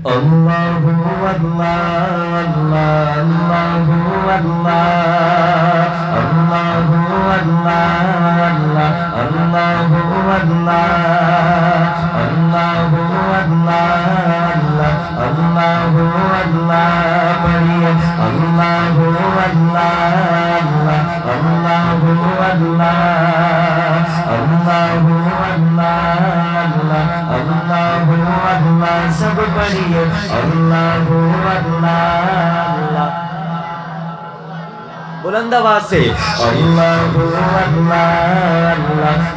اللہ اللہ اللہ اللہ اللہ اللہ اللہ اللہ اللہ اللہ اللہ اللہ پڑھیے اللہ اللہ اللہ اللہ اللہ اللہ اللہ سب پڑھیے اللہ اللہ بلند آواز سے اللہ اللہ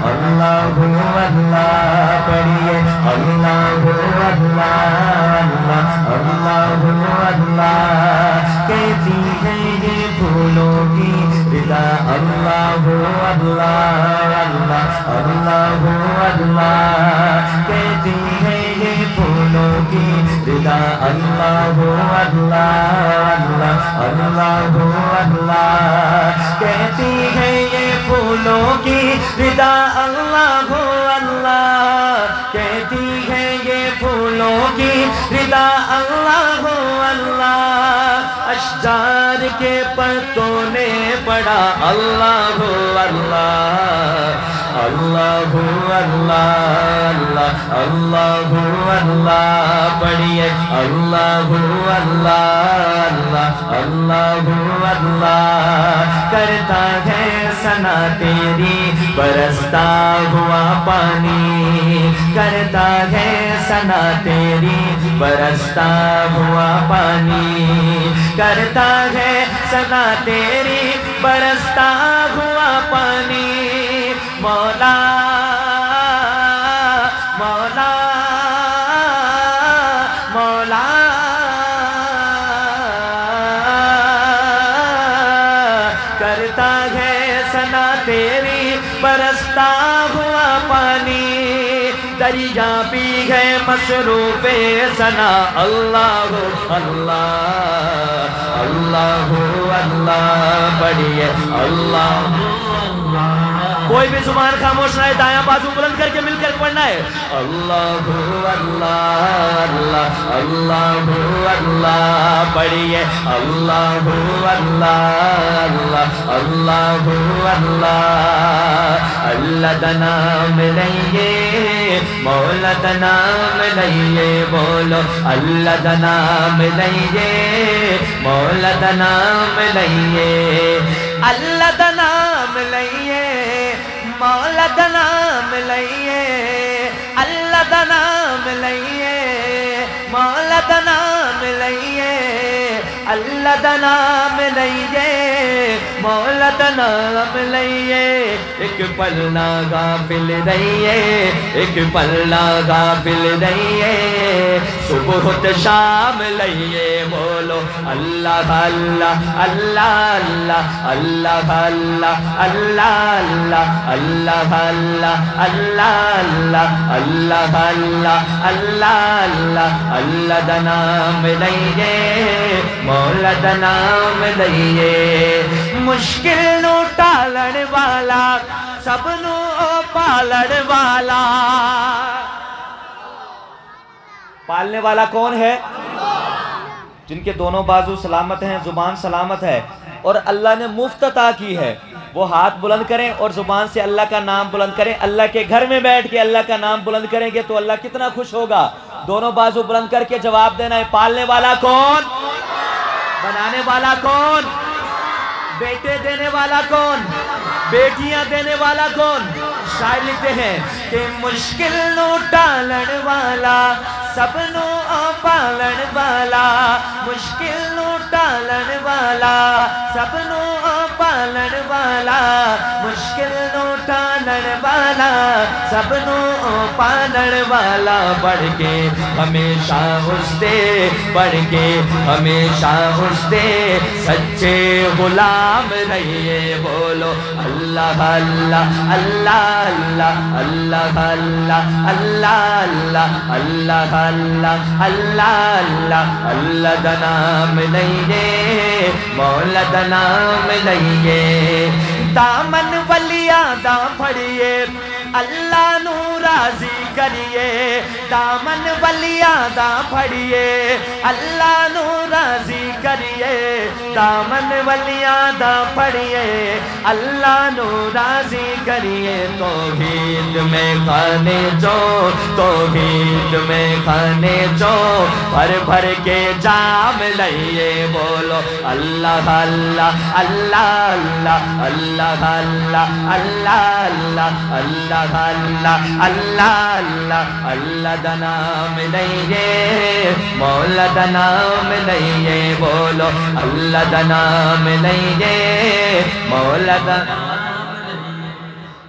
اللہ اللہ پڑھیے اللہ اللہ اللہ اللہ کہتی ہے یہ پھولوں کی رضا اللہ اللہ اللہ اللہ کہتی ہے یہ پھولوں کی رضا اللہ اللہ اللہ اللہ کہتی ہے یہ پھولوں کی رضا اللہ اللہ کہتی ہے یہ پھولوں کی رضا اللہ اللہ اشجار کے پتوں نے پڑھا اللہ اللہ اللہ اللہ اللہ اللہ پڑھیے اللہ اللہ اللہ اللہ کرتا ہے ثنا تیری برستا ہوا پانی کرتا ہے ثنا تیری برستا ہوا پانی کرتا ہے ثنا تیری برستا ہوا پانی مولا مولا مولا کرتا ہے ثنا تیری برستا ہوا پانی دریا بھی ہے مصروف ثنا اللہ اللہ اللہ اللہ پڑھیے اللہ کوئی بھی زبان خاموش نہ ہے دایاں بازو بلند کر کے مل کر پڑھنا ہے اللہ اللہ اللہ اللہ اللہ پڑھیے اللہ اللہ اللہ اللہ اللہ دا نام لئیے مولا دا نام لئیے بولو اللہ دا نام لئیے مولا دا نام لئیے اللہ دا نام لئیے مولا دا نام لئیے اللہ دا نام لئیے مولا دا نام لئیے اللہ دا نام لئیے مولا دا نام لئیے ایک پل نہ غافل رہیے ایک پل نہ غافل رہیے صبح تو شام لئیے بولو اللہ اللہ اللہ اللہ اللہ اللہ اللہ اللہ اللہ اللہ اللہ اللہ اللہ دا نام لئیے مولا دا نام لئیے مشکل نو ٹالن والا سب نو پالن والا پالنے والا کون ہے جن کے دونوں بازو سلامت ہیں زبان سلامت ہے اور اللہ نے مفت عطا کی ہے وہ ہاتھ بلند کریں اور زبان سے اللہ کا نام بلند کریں اللہ کے گھر میں بیٹھ کے اللہ کا نام بلند کریں گے تو اللہ کتنا خوش ہوگا دونوں بازو بلند کر کے جواب دینا ہے پالنے والا کون بنانے والا کون بیٹے دینے والا کون بیٹیاں دینے والا کون شاعر لکھتے ہیں کہ مشکل نو ٹالن والا سب نو پالن والا مشکل نو ٹالن والا سب نو پالن والا مشکل نو ٹالن والا سب نو پالن والا بڑھ کے ہمیشہ اس دے بڑھ کے ہمیشہ اس دے سچے غلام رہیے بولو اللہ اللہ اللہ اللہ اللہ اللہ اللہ اللہ اللہ اللہ اللہ دا نام لئیے مولا دا نام لئیے دامن ولیاں دا پھڑیے اللہ نو راضی کریے دامن ولیاں دا پھڑیے اللہ نو راضی کریے دامن ولیاں دا پھڑیے اللہ نو راضی کریے توحید میں کھانے جو توحید میں کھانے جو بھر بھر کے جام لئیے بولو اللہ اللہ اللہ اللہ اللہ اللہ اللہ اللہ اللہ اللہ اللہ اللہ دا نام لئیے مولا دا نام لئیے بولو اللہ دا نام لئیے مولا دا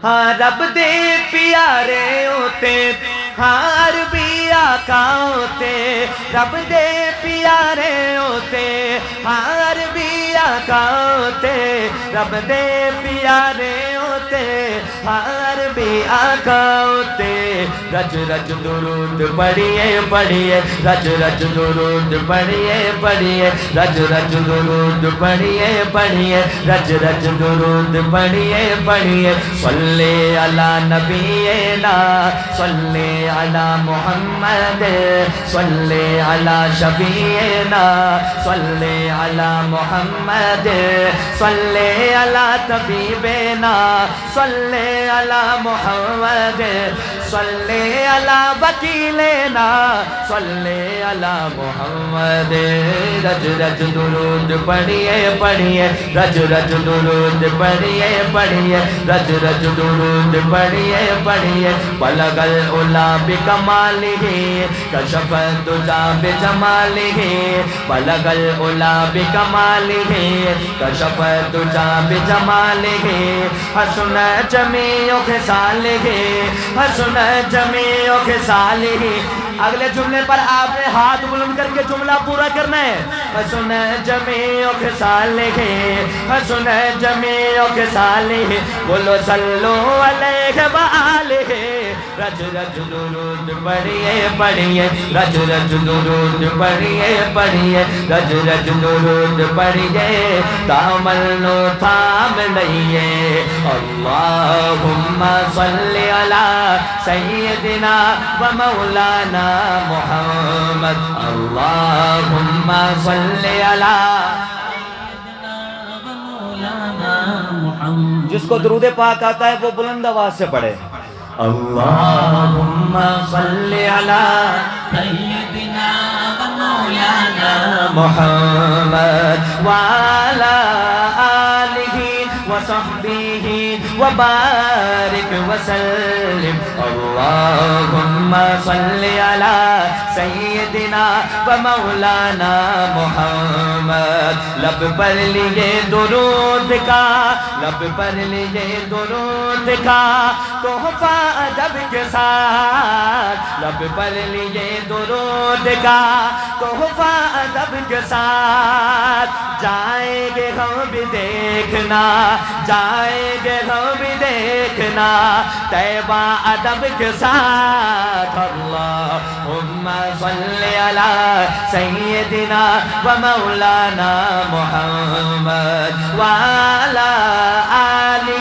ہاں رب دے پیارے ہوتے ہاں عربی آقا ہوتے رب دے پیارے ہوتے ہاں عربی آقا ہوتے رب دے پیارے ہوتے ہاں عربی آقا ہوتے رج رج درود پڑھیے پڑھیے رج رج درود پڑھیے پڑھیے رج رج درود پڑھیے پڑھیے رج رج درود پڑھیے پڑھیے صلی علی نبینا صلی علی محمد صلی علی شفیعنا صلی علی محمد صلی علی طبیبنا صلی علی محمد صلی علی وکیلنا صلی علی محمد رج رج درود پڑھیے پڑھیے رج رج درود پڑھیے پڑھیے رج رج درود پڑھیے پڑھیے بلغ العلا بکمالہ کشف الدجی بجمالہ بلغ العلا بکمالہ کشف الدجی بجمالہ حسن جمیع خصالہ حسن جمیع خصالہ اگلے جملے پر آپ نے ہاتھ بلند کر کے جملہ پورا کرنا ہے حسن جمیع خصالہ حسن جمیع خصالہ بولو صلو علیہ وآلہ رج رج درود پڑھیے پڑھیے رج رج درود پڑھیے پڑھیے رج رج درود پڑھیے دامن نو تھام لئیے اللہم صلی علی سیدنا و مولانا محمد اللہم صلی علی جس کو درود پاک آتا ہے وہ بلند آواز سے پڑھے اللہم صلی علی سیدنا و مولانا محمد وعلی آلہ وصحبہ وبارک وسلم اللہم صلی علی سیدنا و مولانا محمد لب پر لیے درود کا لب پر لیے درود کا تحفہ ادب کے ساتھ لب پر لیے درود کا تحفہ ادب کے ساتھ جائیں گے ہم بھی دیکھنا جائیں گے ہم بھی دیکھنا طیبہ ادب کے ساتھ اللہم صلی علی سیدنا و مولانا محمد وعلی آلہ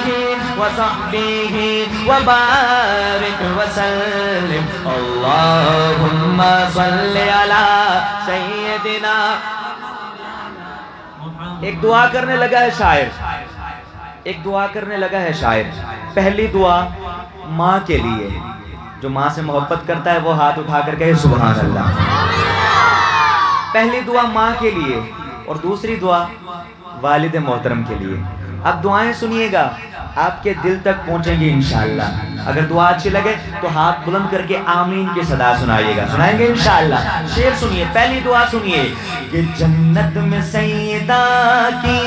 وصحبہ وبارک وسلم اللہم صلی علی سیدنا ایک دعا کرنے لگا ہے شاعر ایک دعا کرنے لگا ہے شاعر پہلی دعا ماں کے لیے جو ماں سے محبت کرتا ہے وہ ہاتھ اٹھا کر کہے سبحان اللہ پہلی دعا ماں کے لیے اور دوسری دعا والد محترم کے لیے اب دعائیں سنیے گا آپ کے دل تک پہنچیں گے انشاءاللہ اگر دعا اچھی لگے تو ہاتھ بلند کر کے آمین کی صدا سنائیے گا سنائیں گے انشاءاللہ شعر سنیے پہلی دعا سنیے کہ جنت میں سیدہ کی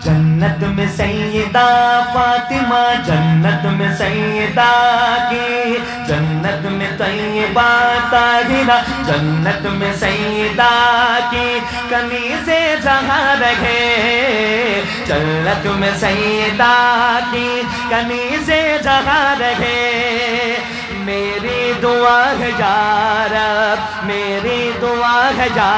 جنت میں سیدہ فاطمہ جنت میں سیدہ کی جنت میں طیبہ طاہرہ جنت میں سیدہ کی کنیز جہاں رہے جنت میں سیدہ کی کنیز جہاں رہے میری دعا ہے یا رب میری دعا ہے یا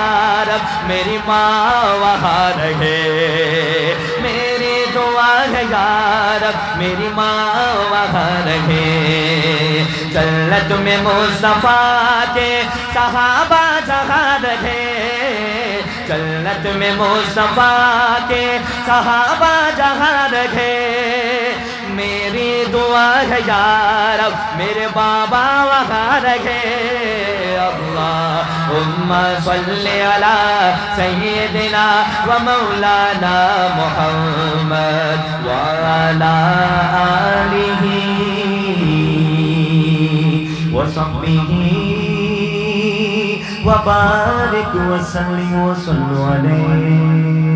رب میری ماں وہاں رہے میری دعا ہے ہے یار میری ماں وہاں رہے جنت میں مصطفیٰ کے صحابہ جہاں رہے جنت میں مصطفیٰ کے صحابہ جہاں رہے میری دعا ہے یا رب میرے بابا وہاں رہے اللہم صلی علی سیدنا و مولانا محمد وعلا آلہ وصحبہ وبارک وسلم وصلوا علیہ